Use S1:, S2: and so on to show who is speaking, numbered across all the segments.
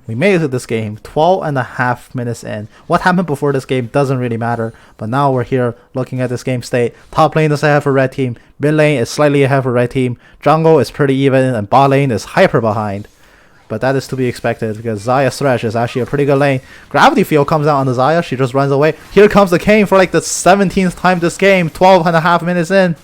S1: We made it to this game, 12.5 minutes in. What happened before this game doesn't really matter, but now we're here looking at this game state. Top lane is ahead for red team, mid lane is slightly ahead for red team, jungle is pretty even, and bot lane is hyper behind. But that is to be expected because Xayah's Thresh is actually a pretty good lane. Gravity Field comes out on the Xayah, she just runs away. Here comes the Kayn for like the 17th time this game, 12.5 minutes in.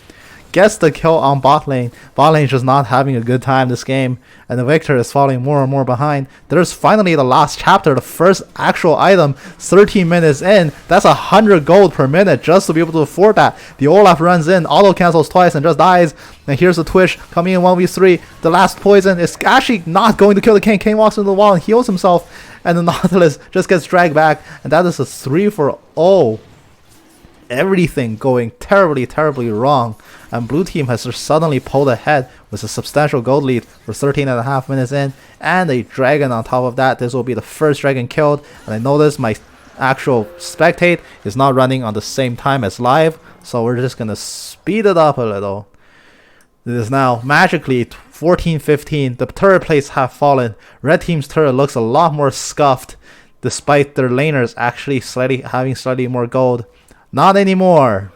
S1: Gets the kill on bot lane. Bot lane is just not having a good time this game, and the Victor is falling more and more behind. There's finally the last chapter, the first actual item, 13 minutes in. That's 100 gold per minute just to be able to afford that. The Olaf runs in, auto cancels twice and just dies. And here's the Twitch coming in 1v3. The last poison is actually not going to kill the Kayn. Kayn walks into the wall and heals himself, and the Nautilus just gets dragged back, and that is a 3-for-0. Everything going terribly wrong, and blue team has just suddenly pulled ahead with a substantial gold lead for 13.5 minutes in, and a dragon on top of that. This will be the first dragon killed, and I noticed my actual spectate is not running on the same time as live, so we're just gonna speed it up a little. It is now magically 14-15. The turret plates have fallen. Red team's turret looks a lot more scuffed, despite their laners actually having slightly more gold. Not anymore.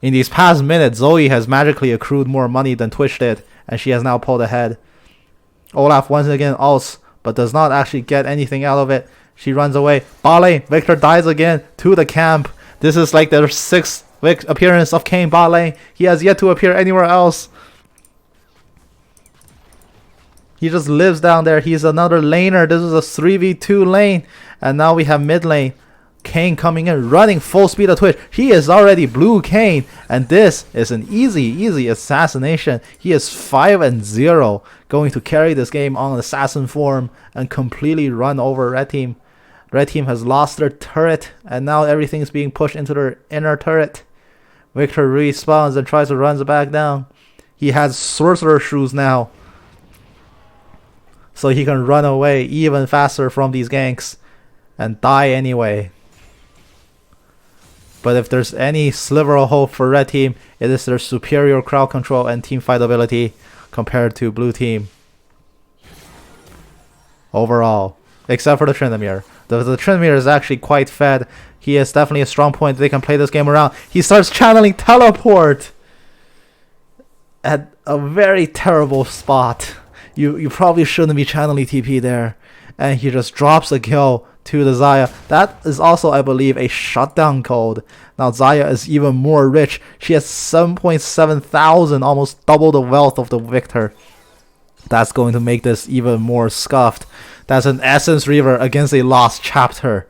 S1: In these past minutes, Zoe has magically accrued more money than Twitch did, and she has now pulled ahead. Olaf once again ults, but does not actually get anything out of it. She runs away. Bot lane, Victor dies again to the camp. This is like their 6th appearance of Kayn bot lane. He has yet to appear anywhere else. He just lives down there. He's another laner. This is a 3v2 lane, and now we have mid lane. Kayn coming in, running full speed of Twitch. He is already blue Kayn, and this is an easy assassination. He is 5-0, going to carry this game on assassin form and completely run over red team. Red team has lost their turret, and now everything is being pushed into their inner turret. Victor respawns and tries to run it back down. He has sorcerer shoes now, so he can run away even faster from these ganks and die anyway. But if there's any sliver of hope for red team, it is their superior crowd control and team fight ability compared to blue team overall, except for the Tryndamere. The Tryndamere is actually quite fed. He is definitely a strong point. They can play this game around. He starts channeling teleport at a very terrible spot. You probably shouldn't be channeling TP there, and he just drops a kill to the Xayah. That is also, I believe, a shutdown code. Now Xayah is even more rich. She has 7.7 thousand, almost double the wealth of the Victor. That's going to make this even more scuffed. That's an Essence Reaver against a lost chapter.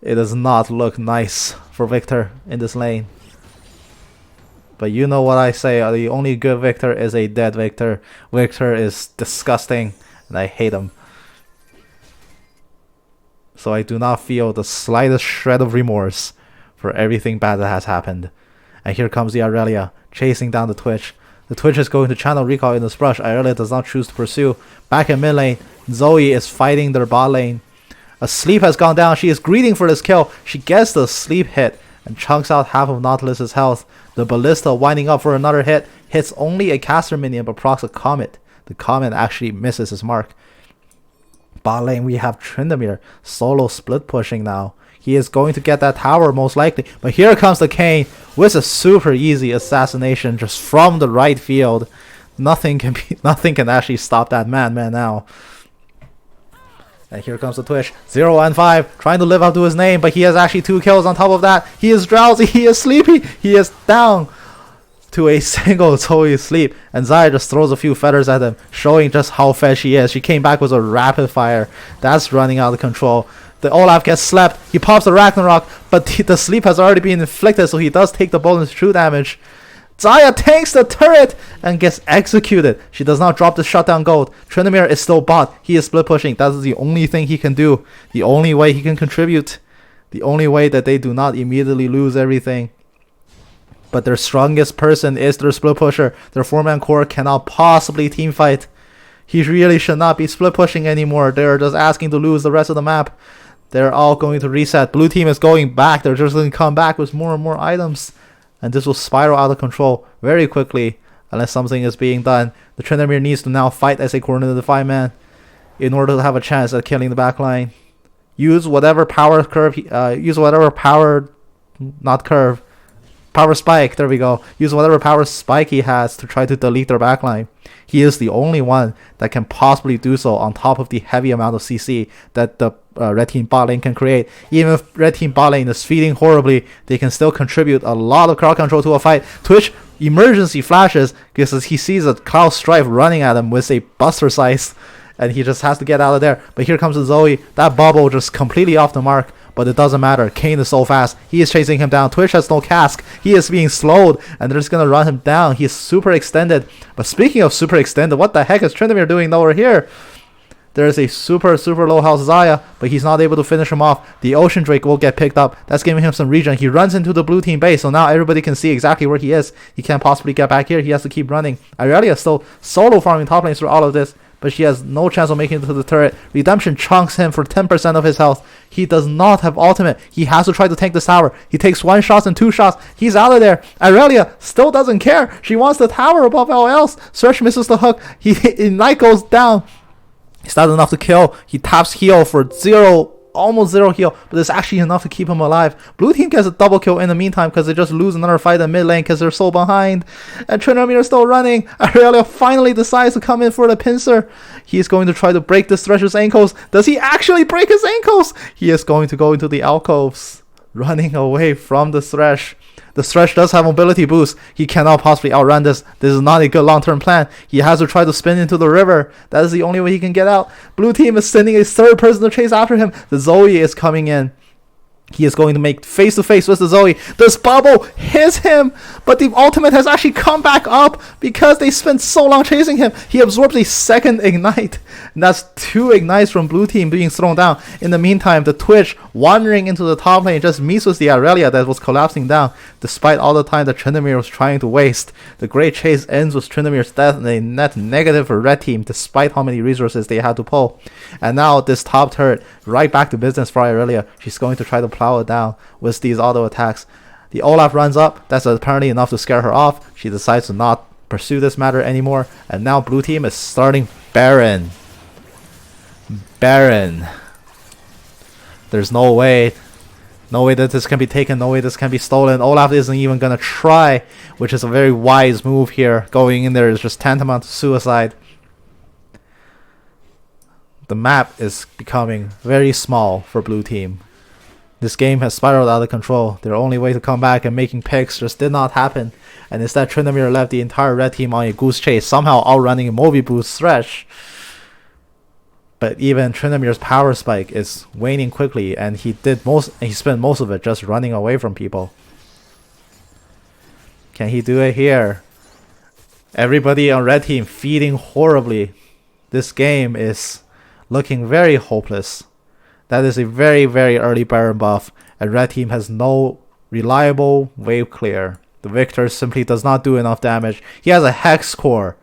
S1: It does not look nice for Victor in this lane. But you know what I say, the only good Victor is a dead Victor. Victor is disgusting, and I hate him. So I do not feel the slightest shred of remorse for everything bad that has happened. And here comes the Irelia, chasing down the Twitch. The Twitch is going to channel recall in this brush. Irelia does not choose to pursue. Back in mid lane, Zoe is fighting their bot lane. A sleep has gone down. She is greeting for this kill. She gets the sleep hit and chunks out half of Nautilus's health. The Ballista winding up for another hit. Hits only a caster minion but procs a Comet. The Comet actually misses his mark. Bot lane, we have Tryndamere solo split pushing now. He is going to get that tower most likely. But here comes the Kayn with a super easy assassination just from the right field. Nothing can actually stop that man now. And here comes the Twitch. 0-5, trying to live up to his name, but he has actually 2 kills on top of that. He is drowsy, he is sleepy, he is down to a single Zoe sleep. And Xayah just throws a few feathers at him, showing just how fed she is. She came back with a rapid fire. That's running out of control. The Olaf gets slept. He pops the Ragnarok, but the sleep has already been inflicted, so he does take the bonus true damage. Xayah tanks the turret and gets executed. She does not drop the shutdown gold. Tryndamere is still bot. He is split pushing. That is the only thing he can do. The only way he can contribute. The only way that they do not immediately lose everything. But their strongest person is their split pusher. Their 4-man core cannot possibly team fight. He really should not be split pushing anymore. They're just asking to lose the rest of the map. They're all going to reset. Blue team is going back. They're just going to come back with more and more items. And this will spiral out of control very quickly unless something is being done. The Tryndamere needs to now fight as a coordinated 5-man. in order to have a chance at killing the backline. Use whatever power curve, use whatever power, not curve, power spike, there we go. Use whatever power spike he has to try to delete their backline. He is the only one that can possibly do so on top of the heavy amount of CC that the red team bot lane can create. Even if red team bot lane is feeding horribly, they can still contribute a lot of crowd control to a fight. Twitch emergency flashes because he sees a Cloud Strife running at him with a Buster Scythe, and he just has to get out of there. But here comes the Zoe. That bubble just completely off the mark. But it doesn't matter. Kayn is so fast. He is chasing him down. Twitch has no cask. He is being slowed, and they're just going to run him down. He is super extended. But speaking of super extended, what the heck is Tryndamere doing over here? There is a super low health Xayah, but he's not able to finish him off. The Ocean Drake will get picked up. That's giving him some regen. He runs into the blue team base, so now everybody can see exactly where he is. He can't possibly get back here. He has to keep running. Irelia is still solo farming top lanes through all of this, but she has no chance of making it to the turret. Redemption chunks him for 10% of his health. He does not have ultimate. He has to try to tank this tower. He takes 1 shot and 2 shots. He's out of there. Irelia still doesn't care. She wants the tower above all else. Search misses the hook. Ignite goes down. It's not enough to kill. He taps heal for almost zero heal, but it's actually enough to keep him alive. Blue team gets a double kill in the meantime because they just lose another fight in mid lane because they're so behind. And Tryndamere is still running. Irelia finally decides to come in for the pincer. He's going to try to break this Thresher's ankles. Does he actually break his ankles? He is going to go into the alcoves, running away from the Thresh. The Thresh does have mobility boost. He cannot possibly outrun this. This is not a good long-term plan. He has to try to spin into the river. That is the only way he can get out. Blue team is sending a third person to chase after him. The Zoe is coming in. He is going to make face-to-face with the Zoe. This bubble hits him, but the ultimate has actually come back up because they spent so long chasing him. He absorbs a second ignite, and that's 2 ignites from blue team being thrown down. In the meantime, the Twitch wandering into the top lane just meets with the Irelia that was collapsing down, despite all the time that Tryndamere was trying to waste. The great chase ends with Tryndamere's death and a net negative for red team, despite how many resources they had to pull. And now this top turret, right back to business for Irelia. She's going to try to plow it down with these auto attacks. The Olaf runs up. That's apparently enough to scare her off. She decides to not pursue this matter anymore, and now blue team is starting Baron. There's no way that this can be taken, no way this can be stolen. Olaf isn't even gonna try, which is a very wise move here. Going in there is just tantamount to suicide. The map is becoming very small for blue team. This game has spiraled out of control. Their only way to come back and making picks just did not happen. And instead Tryndamere left the entire red team on a goose chase, somehow outrunning a Moby Boost Thresh. But even Tryndamere's power spike is waning quickly, and he spent most of it just running away from people. Can he do it here? Everybody on red team feeding horribly. This game is looking very hopeless. That is a very early Baron buff, and red team has no reliable wave clear. The Victor simply does not do enough damage. He has a Hex Core.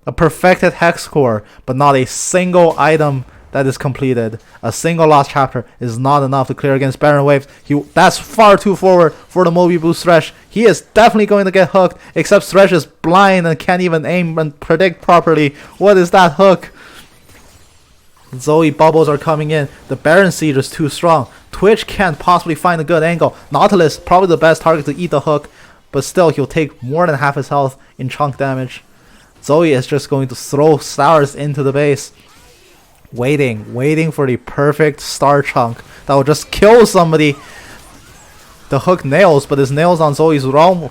S1: A perfected Hex Core, but not a single item that is completed. A single lost chapter is not enough to clear against Baron waves. That's far too forward for the Moby Boost Thresh. He is definitely going to get hooked, except Thresh is blind and can't even aim and predict properly. What is that hook? Zoe bubbles are coming in. The Baron Siege is too strong. Twitch can't possibly find a good angle. Nautilus, probably the best target to eat the hook, but still he'll take more than half his health in chunk damage. Zoe is just going to throw stars into the base. Waiting for the perfect star chunk that will just kill somebody. The hook nails, but it nails on Zoe's realm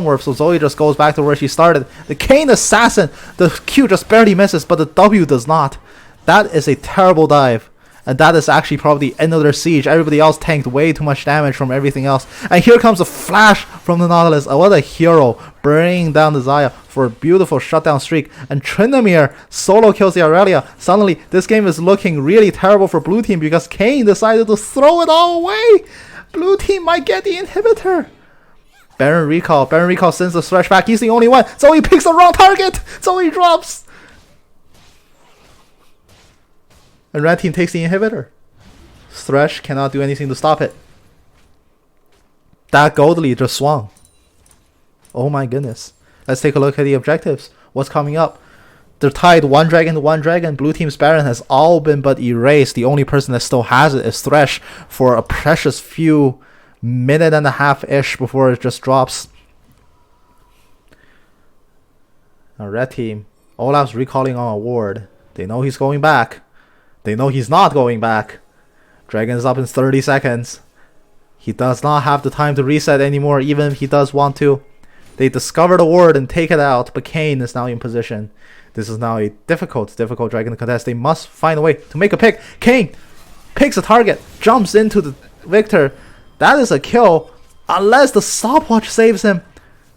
S1: warp, so Zoe just goes back to where she started. The Kayn Assassin, the Q just barely misses, but the W does not. That is a terrible dive. And that is actually probably the end of their siege. Everybody else tanked way too much damage from everything else. And here comes a flash from the Nautilus. Oh, what a hero. Burning down the Xayah for a beautiful shutdown streak. And Tryndamere solo kills the Irelia. Suddenly, this game is looking really terrible for blue team because Kayn decided to throw it all away. Blue team might get the inhibitor. Baron Recall. Baron Recall sends the Thresh back. He's the only one. Zoe picks the wrong target. Zoe drops. And red team takes the inhibitor. Thresh cannot do anything to stop it. That gold lead just swung. Oh my goodness. Let's take a look at the objectives. What's coming up? They're tied 1 dragon to 1 dragon. Blue team's Baron has all been but erased. The only person that still has it is Thresh for a precious few minute and a half-ish before it just drops. Now red team, Olaf's recalling on a ward. They know he's going back. They know he's not going back. Dragon's up in 30 seconds. He does not have the time to reset anymore, even if he does want to. They discover the ward and take it out, but Kayn is now in position. This is now a difficult dragon to contest. They must find a way to make a pick. Kayn picks a target, jumps into the Victor. That is a kill, unless the stopwatch saves him.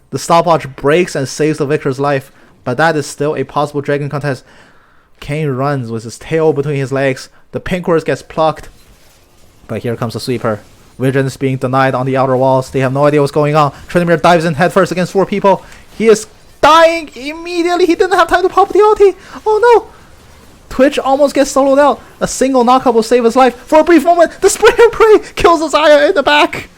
S1: The stopwatch breaks and saves the Victor's life, but that is still a possible dragon contest. Kayn runs with his tail between his legs. The pink horse gets plucked, but here comes the sweeper. Vision is being denied on the outer walls. They have no idea what's going on. Tryndamere dives in headfirst against 4 people. He is dying immediately. He didn't have time to pop the ulti. Oh no! Twitch almost gets soloed out. A single knockup will save his life. For a brief moment, the spray and pray kills the Xayah in the back.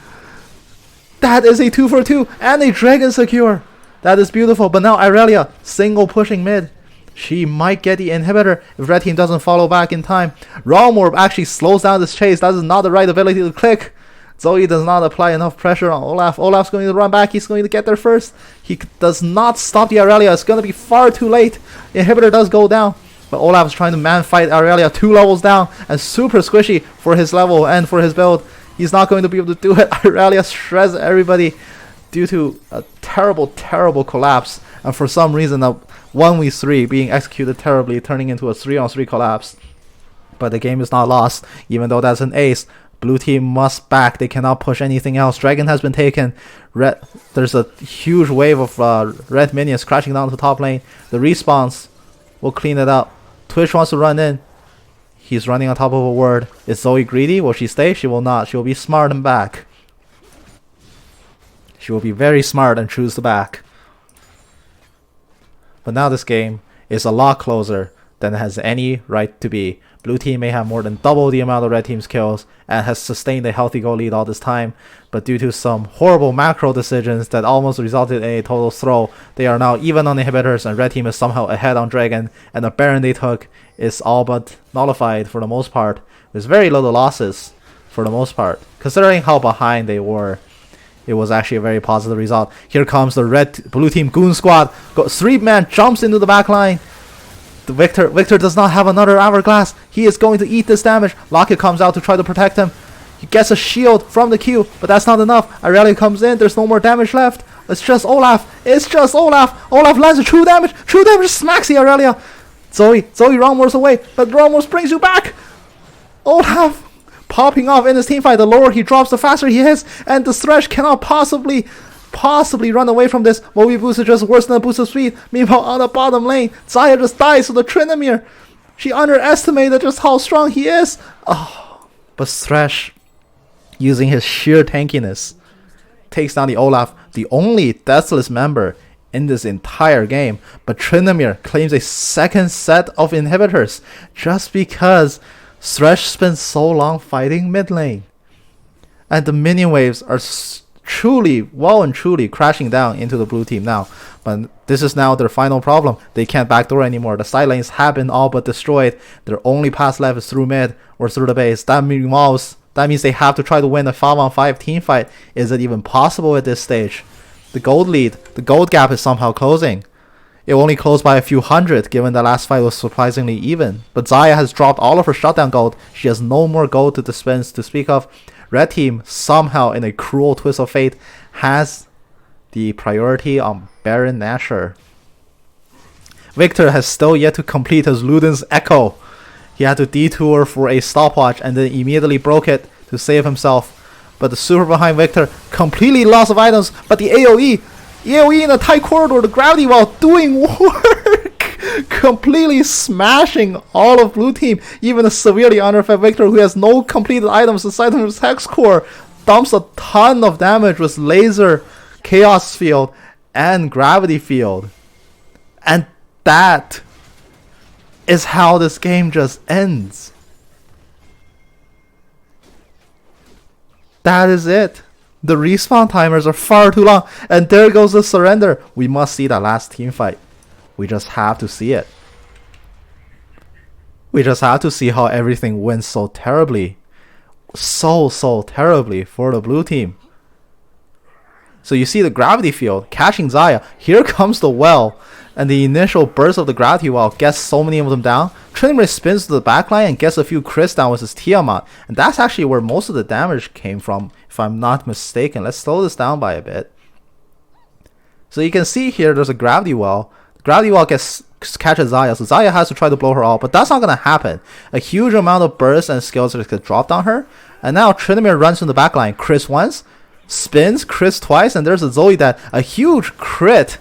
S1: That is a 2 for 2 and a dragon secure. That is beautiful. But now Irelia, single pushing mid. She might get the inhibitor if red team doesn't follow back in time. Ralmorb actually slows down this chase. That is not the right ability to click. Zoe does not apply enough pressure on Olaf. Olaf's going to run back. He's going to get there first. He does not stop the Irelia. It's going to be far too late. The inhibitor does go down, but Olaf is trying to man fight Irelia 2 levels down and super squishy for his level and for his build. He's not going to be able to do it. Irelia shreds everybody due to a terrible collapse, and for some reason a 1v3 being executed terribly, turning into a 3-on-3 collapse. But the game is not lost, even though that's an ace. Blue team must back. They cannot push anything else. Dragon has been taken. There's a huge wave of red minions crashing down to top lane. The respawns will clean it up. Twitch wants to run in. He's running on top of a ward. Is Zoe greedy? Will she stay? She will not. She will be smart and back. She will be very smart and choose to back. But now this game is a lot closer than it has any right to be. Blue team may have more than double the amount of red team's kills and has sustained a healthy goal lead all this time, but due to some horrible macro decisions that almost resulted in a total throw, they are now even on inhibitors and red team is somehow ahead on Dragon, and the Baron they took is all but nullified for the most part, with very little losses for the most part. Considering how behind they were, it was actually a very positive result. Here comes the blue team goon squad. 3-man jumps into the back line. The Victor does not have another hourglass. He is going to eat this damage. Locket comes out to try to protect him. He gets a shield from the Q, but that's not enough. Irelia comes in. There's no more damage left. It's just Olaf. It's just Olaf. Olaf lands a true damage. True damage smacks the Irelia. Zoe Ralmor's away, but Ralmor brings you back. Olaf popping off in his teamfight. The lower he drops, the faster he hits, and the Thresh cannot possibly run away from this. Mobi boost is just worse than a boost of speed. Meanwhile, on the bottom lane, Xayah just dies to the Tryndamere. She underestimated just how strong he is. Oh, but Thresh, using his sheer tankiness, takes down the Olaf, the only deathless member in this entire game. But Tryndamere claims a second set of inhibitors just because Thresh spent so long fighting mid lane. And the minion waves are well and truly crashing down into the blue team now. But this is now their final problem. They can't backdoor anymore. The side lanes have been all but destroyed. Their only path left is through mid or through the base. That means they have to try to win a 5-on-5 team fight. Is it even possible at this stage? The gold gap is somehow closing. It only closed by a few hundred, given the last fight was surprisingly even. But Xayah has dropped all of her shutdown gold. She has no more gold to dispense to speak of. Red team, somehow in a cruel twist of fate, has the priority on Baron Nashor. Victor has still yet to complete his Luden's Echo. He had to detour for a stopwatch and then immediately broke it to save himself. But the super behind Victor completely lost of items, but the AoE in a tight corridor, the gravity wall doing work, completely smashing all of blue team. Even a severely underfed Victor who has no completed items aside from his hex core dumps a ton of damage with laser, chaos field, and gravity field. And that is how this game just ends. That is it. The respawn timers are far too long, and there goes the surrender. We must see that last team fight. We just have to see it. We just have to see how everything went so terribly. So terribly for the blue team. So you see the gravity field catching Xayah. Here comes the well. And the initial burst of the gravity well gets so many of them down. Tryndamere spins to the backline and gets a few crits down with his Tiamat. And that's actually where most of the damage came from, if I'm not mistaken. Let's slow this down by a bit. So you can see here there's a gravity well. The gravity well catches Xayah. So Xayah has to try to blow her off. But that's not going to happen. A huge amount of bursts and skills get dropped on her. And now Tryndamere runs from the backline. Crits once. Spins. Crits twice. And there's a Zoe that a huge crit.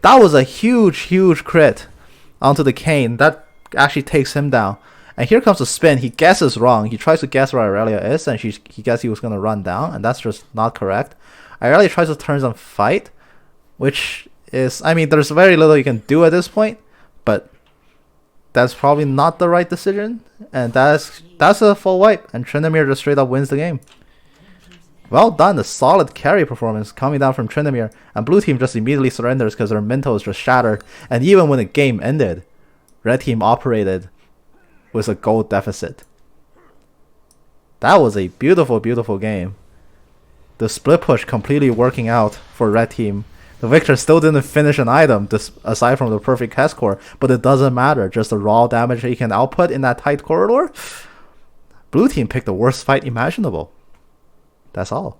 S1: That was a huge crit onto the Kayn. That actually takes him down. And here comes the spin. He guesses wrong. He tries to guess where Irelia is, and he guessed he was going to run down, and that's just not correct. Irelia tries to turn some fight, which is, I mean, there's very little you can do at this point, but that's probably not the right decision, and that's a full wipe, and Tryndamere just straight up wins the game. Well done, a solid carry performance coming down from Tryndamere, and blue team just immediately surrenders because their mental is just shattered. And even when the game ended, red team operated with a gold deficit. That was a beautiful game. The split push completely working out for red team. The Victor still didn't finish an item aside from the perfect Hess core, but it doesn't matter, just the raw damage he can output in that tight corridor. Blue team picked the worst fight imaginable. That's all.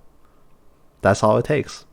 S1: That's all it takes.